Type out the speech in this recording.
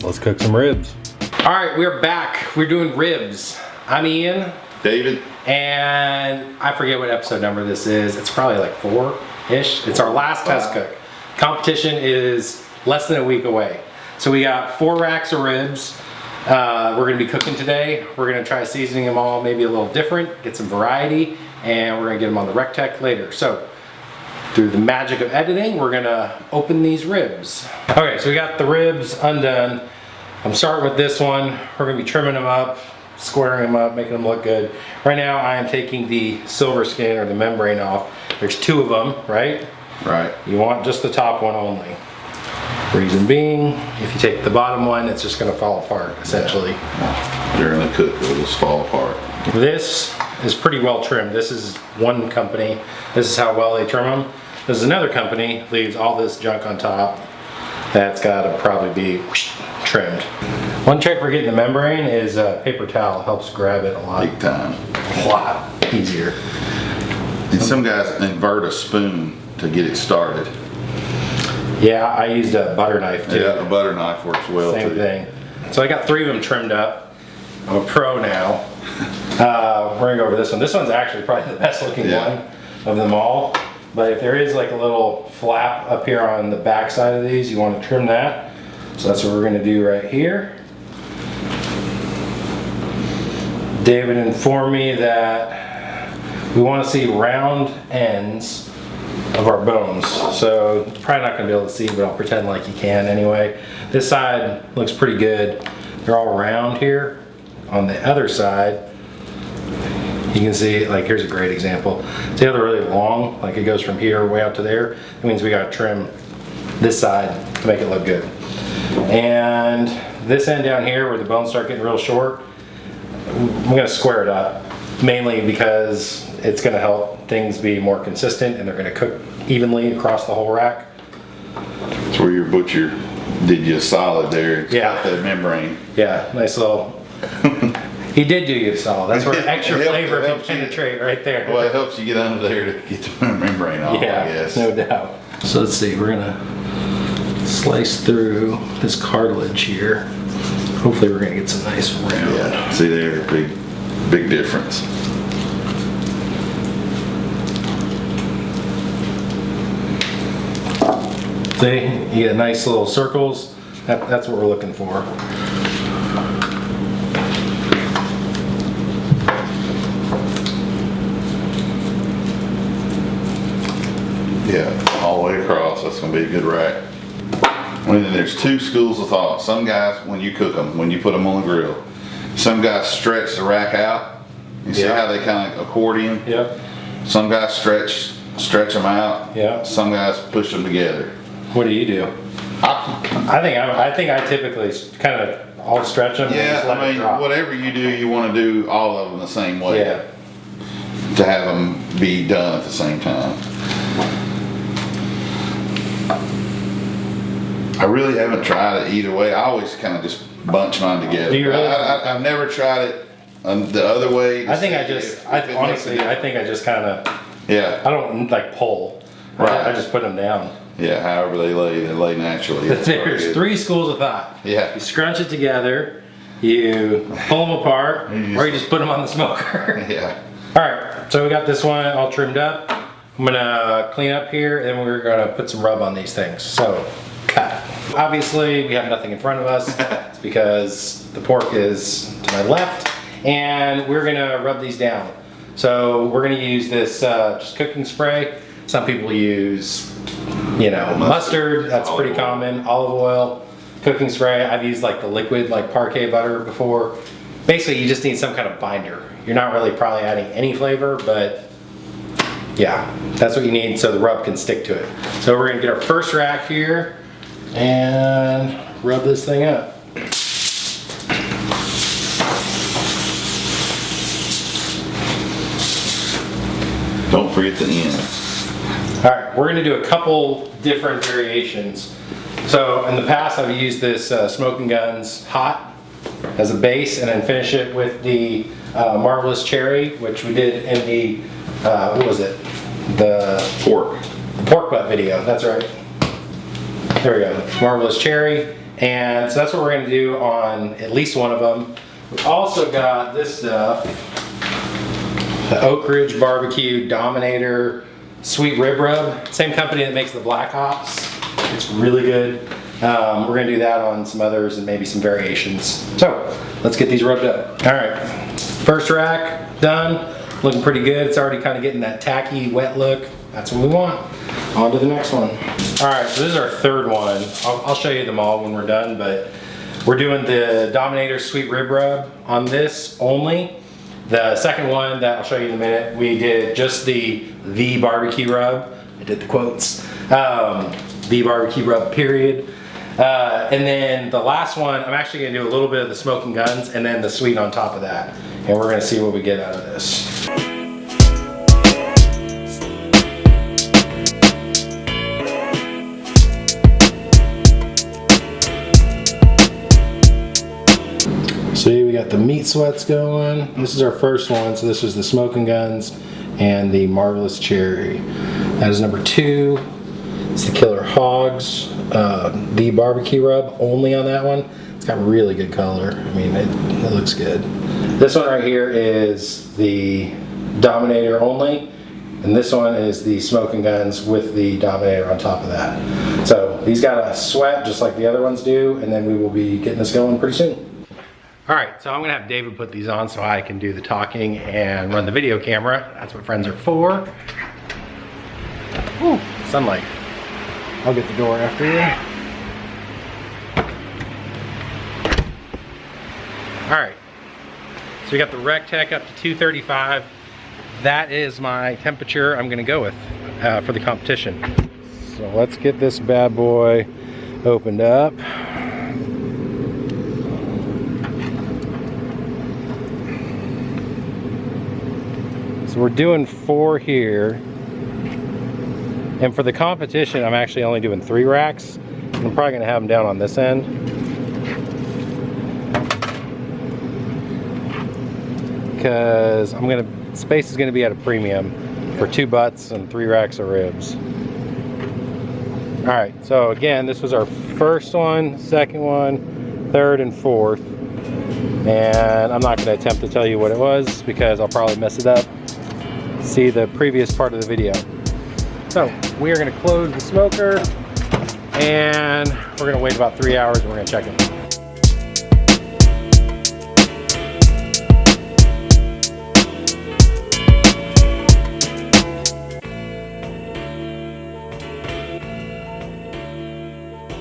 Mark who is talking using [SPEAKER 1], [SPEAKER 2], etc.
[SPEAKER 1] Let's cook some ribs.
[SPEAKER 2] All right, we're back. We're doing ribs. I'm Ian.
[SPEAKER 3] David.
[SPEAKER 2] And I forget what episode number this is. It's probably like 4-ish. It's our last test cook. Competition is less than a week away. So we got 4 racks of ribs. We're gonna be cooking today. We're gonna try seasoning them all maybe a little different, get some variety, and we're gonna get them on the Rectech later. So through the magic of editing, we're gonna open these ribs. Okay, so we got the ribs undone. I'm starting with this one. We're gonna be trimming them up, squaring them up, making them look good. Right now I am taking the silver skin or the membrane off. There's 2 of them, right?
[SPEAKER 3] Right.
[SPEAKER 2] You want just the top one only. Reason being, if you take the bottom one, it's just gonna fall apart, essentially.
[SPEAKER 3] During the cook, it'll just fall apart.
[SPEAKER 2] This is pretty well trimmed. This is one company. This is how well they trim them. This is another company, leaves all this junk on top. That's gotta probably be trimmed. One trick for getting the membrane is a paper towel. Helps grab it a lot.
[SPEAKER 3] Big time.
[SPEAKER 2] A lot easier.
[SPEAKER 3] And some guys invert a spoon to get it started.
[SPEAKER 2] Yeah, I used a butter knife too.
[SPEAKER 3] Yeah, a butter knife works well
[SPEAKER 2] Same
[SPEAKER 3] too.
[SPEAKER 2] thing. So I got 3 of them trimmed up. I'm a pro now. We're gonna go over this one. This one's actually probably the best looking one of them all. But if there is like a little flap up here on the back side of these, you want to trim that. So that's what we're gonna do right here. David informed me that we want to see round ends of our bones. So you're probably not gonna be able to see, but I'll pretend like you can anyway. This side looks pretty good. They're all round here. On the other side, you can see, like, here's a great example. See how they're really long? Like it goes from here way out to there. It means we gotta trim this side to make it look good. And this end down here where the bones start getting real short, I'm gonna square it up. Mainly because it's gonna help things be more consistent and they're gonna cook evenly across the whole rack.
[SPEAKER 3] That's where your butcher did you a solid there. It's got that membrane.
[SPEAKER 2] Yeah, nice little. He did do you a solid. That's where extra flavor can penetrate right there.
[SPEAKER 3] Well, it helps you get under there to get the membrane off,
[SPEAKER 2] Yeah,
[SPEAKER 3] I guess.
[SPEAKER 2] no doubt. So let's see, we're gonna slice through this cartilage here. Hopefully we're gonna get some nice round.
[SPEAKER 3] Yeah, see there, big difference.
[SPEAKER 2] See, you get nice little circles. That's what we're looking for.
[SPEAKER 3] Yeah, all the way across. That's going to be a good rack. And then there's 2 schools of thought. Some guys, when you cook them, when you put them on the grill, some guys stretch the rack out. You see how they kind of accordion?
[SPEAKER 2] Yep.
[SPEAKER 3] Some guys stretch them out.
[SPEAKER 2] Yeah.
[SPEAKER 3] Some guys push them together.
[SPEAKER 2] What do you do? I think I typically kind of I'll stretch them.
[SPEAKER 3] Yeah,
[SPEAKER 2] and just let
[SPEAKER 3] I
[SPEAKER 2] it
[SPEAKER 3] mean,
[SPEAKER 2] drop.
[SPEAKER 3] whatever you do, you want to do all of them the same way.
[SPEAKER 2] Yeah.
[SPEAKER 3] To have them be done at the same time. I really haven't tried it either way. I always kind of just bunch mine together.
[SPEAKER 2] Do you really?
[SPEAKER 3] I've never tried it the other way.
[SPEAKER 2] I think I just kind of.
[SPEAKER 3] Yeah.
[SPEAKER 2] I don't like pull.
[SPEAKER 3] Right.
[SPEAKER 2] I just put them down.
[SPEAKER 3] Yeah, however they lay naturally. That's
[SPEAKER 2] There's
[SPEAKER 3] good.
[SPEAKER 2] 3 schools of thought.
[SPEAKER 3] Yeah.
[SPEAKER 2] You scrunch it together, you pull them apart, or you just put them on the smoker.
[SPEAKER 3] Yeah.
[SPEAKER 2] All right, so we got this one all trimmed up. I'm gonna clean up here, and we're gonna put some rub on these things. So, cut. Obviously, we have nothing in front of us. It's because the pork is to my left, and we're gonna rub these down. So we're gonna use this just cooking spray. Some people use, mustard. That's pretty common. Olive oil, cooking spray. I've used like the liquid, like parquet butter before. Basically, you just need some kind of binder. You're not really probably adding any flavor, but yeah, that's what you need so the rub can stick to it. So we're gonna get our first rack here and rub this thing up.
[SPEAKER 3] Don't forget the end.
[SPEAKER 2] All right, we're gonna do a couple different variations. So in the past, I've used this Smoking Guns Hot as a base and then finish it with the Marvelous Cherry, which we did in the, what was it? The pork butt video, that's right. There we go, Marvelous Cherry. And so that's what we're gonna do on at least one of them. We also got this stuff, the Oak Ridge BBQ Dominator Sweet Rib Rub. Same company that makes the Black Ops. It's really good. We're gonna do that on some others and maybe some variations. So let's get these rubbed up. All right, first rack done. Looking pretty good. It's already kind of getting that tacky, wet look. That's what we want. On to the next one. All right, so this is our third one. I'll show you them all when we're done, but we're doing the Dominator Sweet Rib Rub on this only. The second one that I'll show you in a minute, we did just the barbecue rub. I did the quotes. The barbecue rub, period. And then the last one, I'm actually gonna do a little bit of the smoking guns and then the sweet on top of that. And we're gonna see what we get out of this. See, we got the meat sweats going. This is our first one, so this was the smoking guns and the Marvelous Cherry. That is number 2. It's the Killer Hogs, the barbecue rub only on that one. It's got really good color. I mean, it looks good. This one right here is the Dominator only, and this one is the smoking guns with the Dominator on top of that. So these got a sweat just like the other ones do, and then we will be getting this going pretty soon. All right, so I'm gonna have David put these on so I can do the talking and run the video camera. That's what friends are for. Ooh, sunlight. I'll get the door after you. All right, so we got the Rec Tech up to 235. That is my temperature I'm gonna go with for the competition. So let's get this bad boy opened up. So we're doing 4 here. And for the competition, I'm actually only doing 3 racks. I'm probably gonna have them down on this end. Because space is gonna be at a premium for 2 butts and 3 racks of ribs. All right, so again, this was our first one, second one, third and fourth. And I'm not gonna attempt to tell you what it was because I'll probably mess it up. See the previous part of the video. So we are gonna close the smoker and we're gonna wait about 3 hours and we're gonna check it.